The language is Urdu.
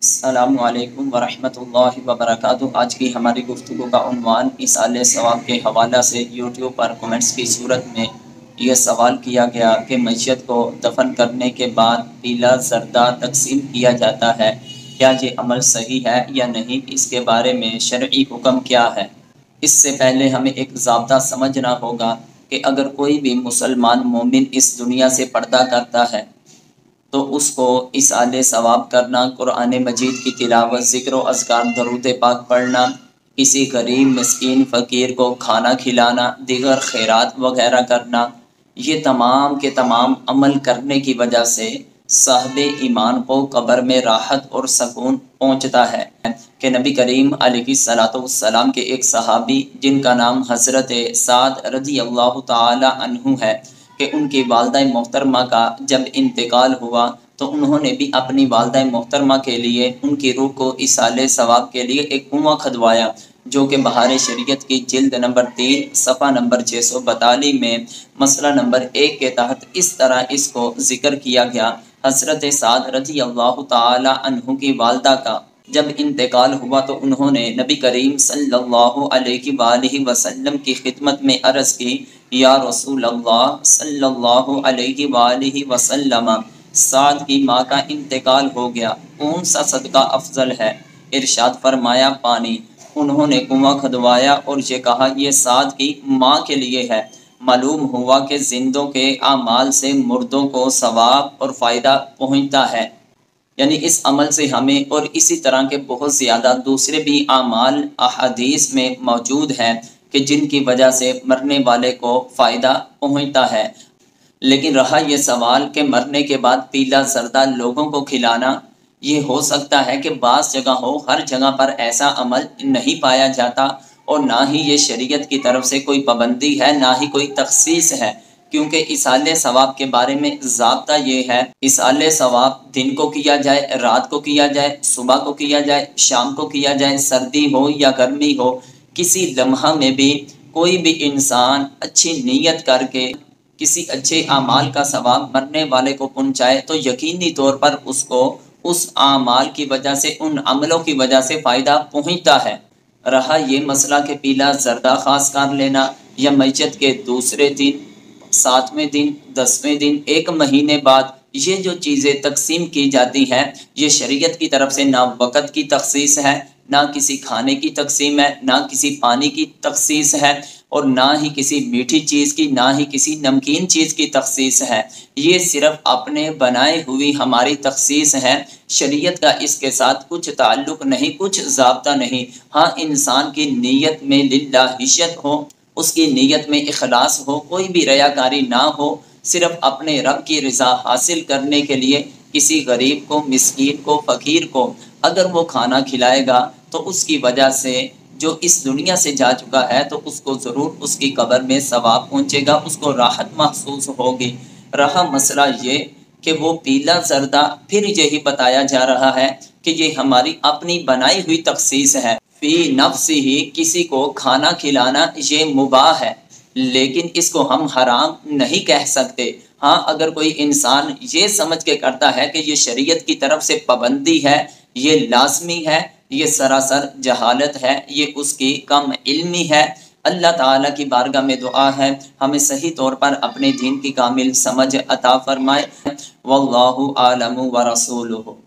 السلام علیکم ورحمۃ اللہ وبرکاتہ۔ آج کی ہماری گفتگو کا عنوان ایصال ثواب کے حوالہ سے یوٹیوب پر کمنٹس کی صورت میں یہ سوال کیا گیا کہ میت کو دفن کرنے کے بعد پیلا زردہ تقسیم کیا جاتا ہے، کیا یہ عمل صحیح ہے یا نہیں؟ اس کے بارے میں شرعی حکم کیا ہے؟ اس سے پہلے ہمیں ایک ضابطہ سمجھنا ہوگا کہ اگر کوئی بھی مسلمان مومن اس دنیا سے پردہ کرتا ہے تو اس کو ایصال ثواب کرنا، قرآن مجید کی تلاوت، ذکر و اذکار، درود پاک پڑھنا، کسی غریب مسکین فقیر کو کھانا کھلانا، دیگر خیرات وغیرہ کرنا، یہ تمام کے تمام عمل کرنے کی وجہ سے صاحب ایمان کو قبر میں راحت اور سکون پہنچتا ہے کہ نبی کریم علیہ السلام کے ایک صحابی جن کا نام حضرت سعد رضی اللہ تعالی عنہ ہے کہ ان کی والدہ محترمہ کا جب انتقال ہوا تو انہوں نے بھی اپنی والدہ محترمہ کے لیے ان کی روح کو ایصال ثواب کے لیے ایک کنواں کھدوایا، جو کہ بہار شریعت کی جلد نمبر 3 صفحہ نمبر 642 میں مسئلہ نمبر 1 کے تحت اس طرح اس کو ذکر کیا گیا۔ حضرت سعد رضی اللہ تعالی عنہ کی والدہ کا جب انتقال ہوا تو انہوں نے نبی کریم صلی اللہ علیہ وآلہ وسلم کی خدمت میں عرض کی، یا رسول اللہ صلی اللہ علیہ وآلہ وسلم، سعد کی ماں کا انتقال ہو گیا، کون سا صدقہ افضل ہے؟ ارشاد فرمایا پانی۔ انہوں نے کنواں کھدوایا اور یہ کہا یہ سعد کی ماں کے لیے ہے۔ معلوم ہوا کہ زندوں کے اعمال سے مردوں کو ثواب اور فائدہ پہنچتا ہے، یعنی اس عمل سے ہمیں، اور اسی طرح کے بہت زیادہ دوسرے بھی اعمال احادیث میں موجود ہیں کہ جن کی وجہ سے مرنے والے کو فائدہ پہنچتا ہے۔ لیکن رہا یہ سوال کہ مرنے کے بعد پیلا زردہ لوگوں کو کھلانا، یہ ہو سکتا ہے کہ بعض جگہ ہو، ہر جگہ پر ایسا عمل نہیں پایا جاتا، اور نہ ہی یہ شریعت کی طرف سے کوئی پابندی ہے، نہ ہی کوئی تخصیص ہے، کیونکہ ایصال ثواب کے بارے میں ضابطہ یہ ہے، ایصال ثواب دن کو کیا جائے، رات کو کیا جائے، صبح کو کیا جائے، شام کو کیا جائے، سردی ہو یا گرمی ہو، کسی لمحہ میں بھی کوئی بھی انسان اچھی نیت کر کے کسی اچھے اعمال کا ثواب مرنے والے کو پہنچائے تو یقینی طور پر اس کو اس اعمال کی وجہ سے، ان عملوں کی وجہ سے فائدہ پہنچتا ہے۔ رہا یہ مسئلہ کہ پیلا زردہ خاص کر لینا یا میت کے دوسرے دن، 7ویں دن، 10ویں دن، 1 مہینے بعد یہ جو چیزیں تقسیم کی جاتی ہیں، یہ شریعت کی طرف سے نہ وقت کی تخصیص ہے، نہ کسی کھانے کی تقسیم ہے، نہ کسی پانی کی تخصیص ہے، اور نہ ہی کسی میٹھی چیز کی، نہ ہی کسی نمکین چیز کی تخصیص ہے۔ یہ صرف اپنے بنائے ہوئی ہماری تخصیص ہے، شریعت کا اس کے ساتھ کچھ تعلق نہیں، کچھ ضابطہ نہیں۔ ہاں، انسان کی نیت میں للہیت ہو، اس کی نیت میں اخلاص ہو، کوئی بھی ریاکاری نہ ہو، صرف اپنے رب کی رضا حاصل کرنے کے لیے کسی غریب کو، مسکین کو، فقیر کو اگر وہ کھانا کھلائے گا تو اس کی وجہ سے جو اس دنیا سے جا چکا ہے تو اس کو ضرور اس کی قبر میں ثواب پہنچے گا، اس کو راحت محسوس ہوگی۔ رہا مسئلہ یہ کہ وہ پیلا زردہ، پھر یہی بتایا جا رہا ہے کہ یہ ہماری اپنی بنائی ہوئی تخصیص ہے، فی نفس ہی کسی کو کھانا کھلانا یہ مباح ہے، لیکن اس کو ہم حرام نہیں کہہ سکتے۔ ہاں، اگر کوئی انسان یہ سمجھ کے کرتا ہے کہ یہ شریعت کی طرف سے پابندی ہے، یہ لازمی ہے، یہ سراسر جہالت ہے، یہ اس کی کم علمی ہے۔ اللہ تعالیٰ کی بارگاہ میں دعا ہے ہمیں صحیح طور پر اپنے دین کی کامل سمجھ عطا فرمائے۔ واللہ اعلم ورسولہ۔